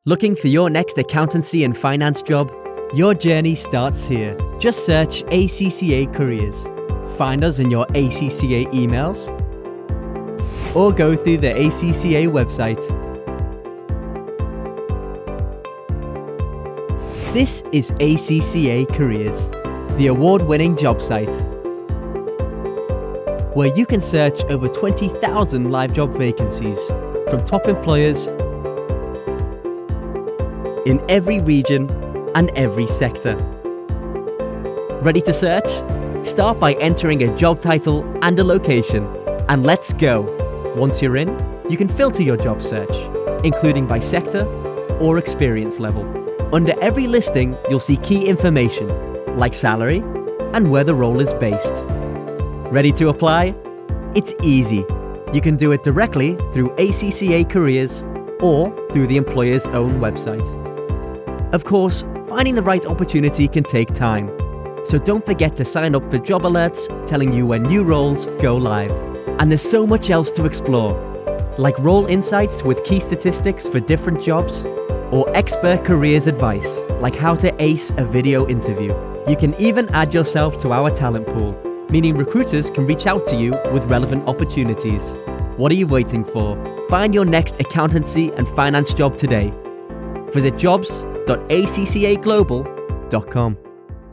Looking for your next accountancy and finance job? Your journey starts here. Just search ACCA Careers. Find us in your ACCA emails or go through the ACCA website. This is ACCA Careers, the award-winning job site, where you can search over 20,000 live job vacancies from top employers in every region and every sector. Ready to search? Start by entering a job title and a location, and let's go. Once you're in, you can filter your job search, including by sector or experience level. Under every listing, you'll see key information, like salary and where the role is based. Ready to apply? It's easy. You can do it directly through ACCA Careers or through the employer's own website. Of course, finding the right opportunity can take time, so don't forget to sign up for job alerts telling you when new roles go live. And there's so much else to explore, like role insights with key statistics for different jobs, or expert careers advice, like how to ace a video interview. You can even add yourself to our talent pool, meaning recruiters can reach out to you with relevant opportunities. What are you waiting for? Find your next accountancy and finance job today. Visit jobs.accaglobal.com.